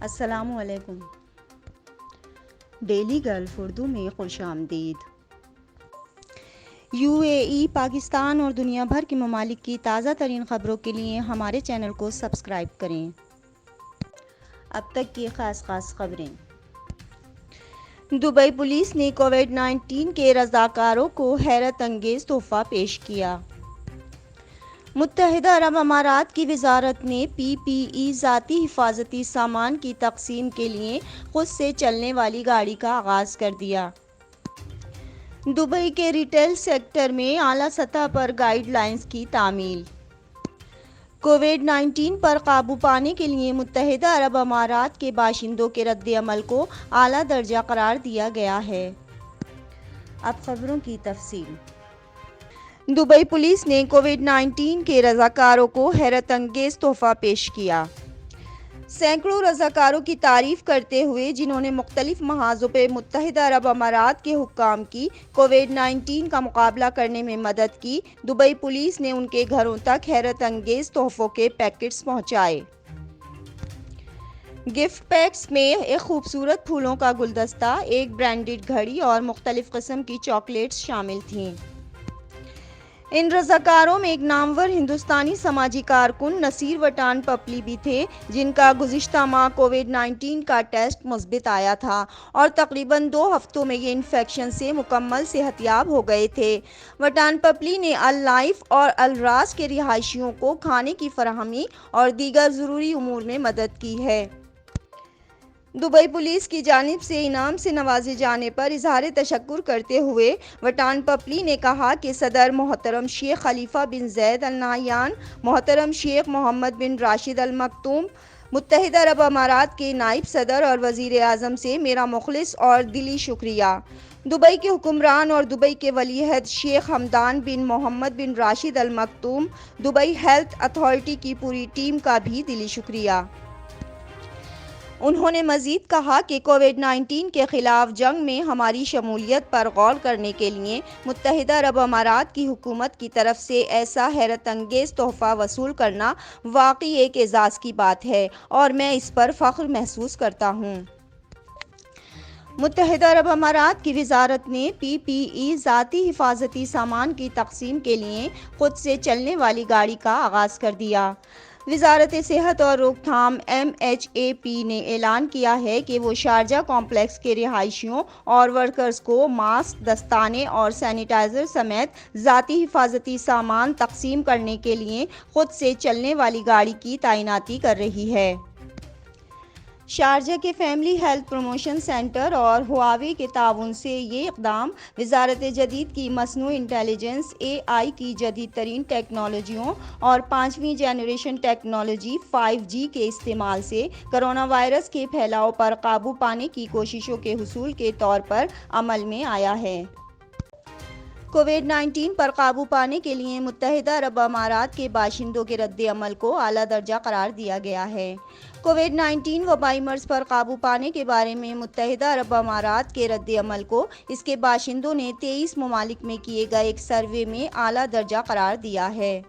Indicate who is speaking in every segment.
Speaker 1: السلام علیکم۔ Daily golf Urdu میں خوش آمدید۔ UAE، پاکستان اور دنیا بھر کے ممالک کی تازہ ترین خبروں کے لیے ہمارے چینل کو سبسکرائب کریں۔ اب تک کی خاص خبریں۔ دبئی پولیس نے کووڈ-19 کے رضاکاروں کو حیرت انگیز تحفہ پیش کیا۔ متحدہ عرب امارات کی وزارت نے PPE ذاتی حفاظتی سامان کی تقسیم کے لیے خود سے چلنے والی گاڑی کا آغاز کر دیا۔ دبئی کے ریٹیل سیکٹر میں اعلیٰ سطح پر گائیڈ لائنز کی تعمیل۔ کووڈ-19 پر قابو پانے کے لیے متحدہ عرب امارات کے باشندوں کے رد عمل کو اعلیٰ درجہ قرار دیا گیا ہے۔ اب خبروں کی تفصیل۔ دبئی پولیس نے کووڈ-19 کے رضاکاروں کو حیرت انگیز تحفہ پیش کیا۔ سینکڑوں رضاکاروں کی تعریف کرتے ہوئے جنہوں نے مختلف محاذوں پہ متحدہ عرب امارات کے حکام کی کووڈ-19 کا مقابلہ کرنے میں مدد کی، دبئی پولیس نے ان کے گھروں تک حیرت انگیز تحفوں کے پیکٹس پہنچائے۔ گفٹ پیکس میں ایک خوبصورت پھولوں کا گلدستہ، ایک برانڈڈ گھڑی اور مختلف قسم کی چاکلیٹس شامل تھیں۔ ان رضاکاروں میں ایک نامور ہندوستانی سماجی کارکن نصیر وٹان پپلی بھی تھے، جن کا گزشتہ ماہ کووڈ-19 کا ٹیسٹ مثبت آیا تھا اور تقریباً 2 ہفتوں میں یہ انفیکشن سے مکمل صحت یاب ہو گئے تھے۔ وٹان پپلی نے النائف اور الراس کے رہائشیوں کو کھانے کی فراہمی اور دیگر ضروری امور میں مدد کی ہے۔ دبئی پولیس کی جانب سے انعام سے نوازے جانے پر اظہار تشکر کرتے ہوئے وٹان پپلی نے کہا کہ صدر محترم شیخ خلیفہ بن زید ال نہیان، محترم شیخ محمد بن راشد ال مکتوم، متحدہ عرب امارات کے نائب صدر اور وزیر اعظم سے میرا مخلص اور دلی شکریہ۔ دبئی کے حکمران اور دبئی کے ولی عہد شیخ حمدان بن محمد بن راشد ال مکتوم، دبئی ہیلتھ اتھارٹی کی پوری ٹیم کا بھی دلی شکریہ۔ انہوں نے مزید کہا کہ کووڈ-19 کے خلاف جنگ میں ہماری شمولیت پر غور کرنے کے لیے متحدہ عرب امارات کی حکومت کی طرف سے ایسا حیرت انگیز تحفہ وصول کرنا واقعی ایک اعزاز کی بات ہے اور میں اس پر فخر محسوس کرتا ہوں۔ متحدہ عرب امارات کی وزارت نے PPE ذاتی حفاظتی سامان کی تقسیم کے لیے خود سے چلنے والی گاڑی کا آغاز کر دیا۔ وزارت صحت اور روک تھام MHAP نے اعلان کیا ہے کہ وہ شارجہ کمپلیکس کے رہائشیوں اور ورکرز کو ماسک، دستانے اور سینیٹائزر سمیت ذاتی حفاظتی سامان تقسیم کرنے کے لیے خود سے چلنے والی گاڑی کی تعیناتی کر رہی ہے۔ شارجہ کے فیملی ہیلتھ پروموشن سینٹر اور ہواوے کے تعاون سے یہ اقدام وزارت جدید کی مصنوعی انٹیلیجنس AI کی جدید ترین ٹیکنالوجیوں اور 5ویں جنریشن ٹیکنالوجی 5G کے استعمال سے کرونا وائرس کے پھیلاؤ پر قابو پانے کی کوششوں کے حصول کے طور پر عمل میں آیا ہے۔ کووڈ-19 پر قابو پانے کے لیے متحدہ عرب امارات کے باشندوں کے رد عمل کو اعلیٰ درجہ قرار دیا گیا ہے۔ کووڈ-19 وبائی مرض پر قابو پانے کے بارے میں متحدہ عرب امارات کے رد عمل کو اس کے باشندوں نے 23 ممالک میں کیے گئے ایک سروے میں اعلیٰ درجہ قرار دیا ہے۔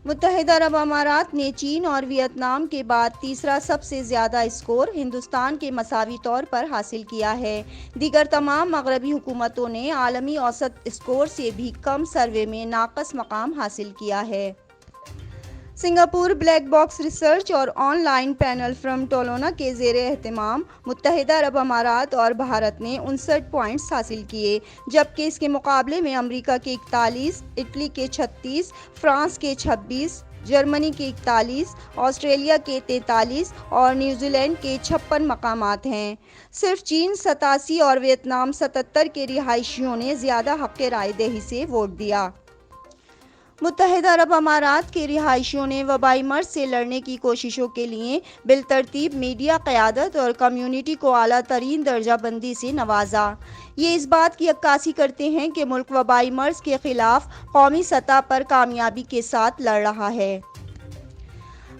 Speaker 1: متحدہ عرب امارات نے چین اور ویتنام کے بعد تیسرا سب سے زیادہ اسکور ہندوستان کے مساوی طور پر حاصل کیا ہے۔ دیگر تمام مغربی حکومتوں نے عالمی اوسط اسکور سے بھی کم سروے میں ناقص مقام حاصل کیا ہے۔ سنگاپور بلیک باکس ریسرچ اور آن لائن پینل فرم ٹولونا کے زیر اہتمام متحدہ عرب امارات اور بھارت نے 59 پوائنٹس حاصل کیے، جبکہ اس کے مقابلے میں امریکہ کے 41، اٹلی کے 36، فرانس کے 26، جرمنی کے 41، آسٹریلیا کے 43 اور نیوزی لینڈ کے 56 مقامات ہیں۔ صرف چین 87 اور ویتنام 77 کے رہائشیوں نے زیادہ حق رائے دہی سے ووٹ دیا۔ متحدہ عرب امارات کے رہائشیوں نے وبائی مرض سے لڑنے کی کوششوں کے لیے بالترتیب میڈیا قیادت اور کمیونٹی کو اعلیٰ ترین درجہ بندی سے نوازا۔ یہ اس بات کی عکاسی کرتے ہیں کہ ملک وبائی مرض کے خلاف قومی سطح پر کامیابی کے ساتھ لڑ رہا ہے۔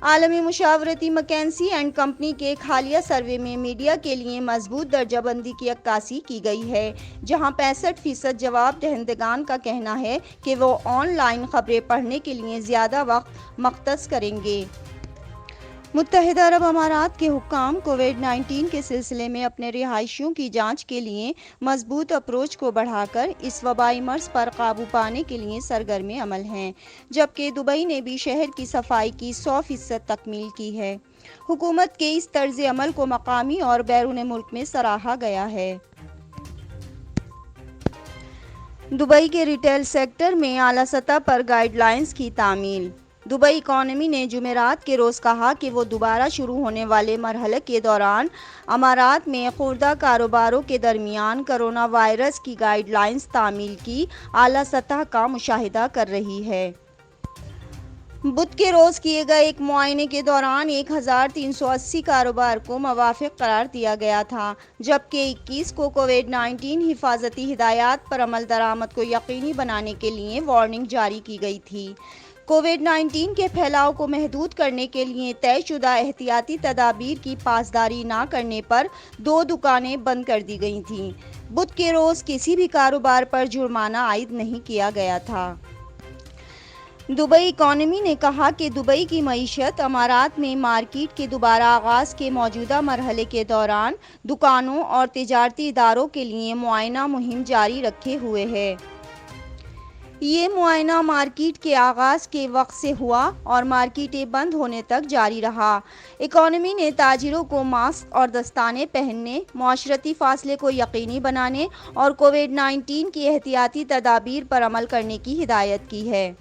Speaker 1: عالمی مشاورتی مکینسی اینڈ کمپنی کے ایک حالیہ سروے میں میڈیا کے لیے مضبوط درجہ بندی کی عکاسی کی گئی ہے، جہاں 65% جواب دہندگان کا کہنا ہے کہ وہ آن لائن خبریں پڑھنے کے لیے زیادہ وقت مختص کریں گے۔ متحدہ عرب امارات کے حکام کووڈ-19 کے سلسلے میں اپنے رہائشیوں کی جانچ کے لیے مضبوط اپروچ کو بڑھا کر اس وبائی مرض پر قابو پانے کے لیے سرگرم عمل ہیں، جبکہ دبئی نے بھی شہر کی صفائی کی 100% تکمیل کی ہے۔ حکومت کے اس طرز عمل کو مقامی اور بیرون ملک میں سراہا گیا ہے۔ دبئی کے ریٹیل سیکٹر میں اعلیٰ سطح پر گائیڈ لائنز کی تعمیل۔ دبئی اکانومی نے جمعرات کے روز کہا کہ وہ دوبارہ شروع ہونے والے مرحلے کے دوران امارات میں خوردہ کاروباروں کے درمیان کرونا وائرس کی گائیڈ لائنز تعمیل کی اعلیٰ سطح کا مشاہدہ کر رہی ہے۔ بدھ کے روز کیے گئے ایک معائنے کے دوران 1380 کاروبار کو موافق قرار دیا گیا تھا، جبکہ 21 کو کووڈ-19 حفاظتی ہدایات پر عمل درآمد کو یقینی بنانے کے لیے وارننگ جاری کی گئی تھی۔ کووڈ-19 کے پھیلاؤ کو محدود کرنے کے لیے طے شدہ احتیاطی تدابیر کی پاسداری نہ کرنے پر 2 دکانیں بند کر دی گئی تھیں۔ بدھ کے روز کسی بھی کاروبار پر جرمانہ عائد نہیں کیا گیا تھا۔ دبئی اکانومی نے کہا کہ دبئی کی معیشت امارات میں مارکیٹ کے دوبارہ آغاز کے موجودہ مرحلے کے دوران دکانوں اور تجارتی اداروں کے لیے معائنہ مہم جاری رکھے ہوئے ہے۔ یہ معائنہ مارکیٹ کے آغاز کے وقت سے ہوا اور مارکیٹیں بند ہونے تک جاری رہا۔ اکانومی نے تاجروں کو ماسک اور دستانے پہننے، معاشرتی فاصلے کو یقینی بنانے اور کووڈ-19 کی احتیاطی تدابیر پر عمل کرنے کی ہدایت کی ہے۔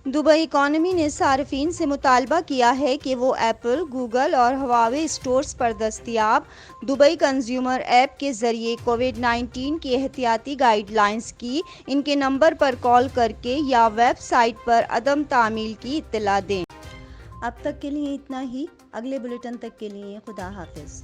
Speaker 1: دبئی اکانومی نے صارفین سے مطالبہ کیا ہے کہ وہ ایپل، گوگل اور ہواوے اسٹورز پر دستیاب دبئی کنزیومر ایپ کے ذریعے کووڈ-19 کی احتیاطی گائیڈ لائنز کی ان کے نمبر پر کال کرکے یا ویب سائٹ پر عدم تعمیل کی اطلاع دیں۔ اب تک کے لیے اتنا ہی۔ اگلے بلیٹن تک کے لیے خدا حافظ۔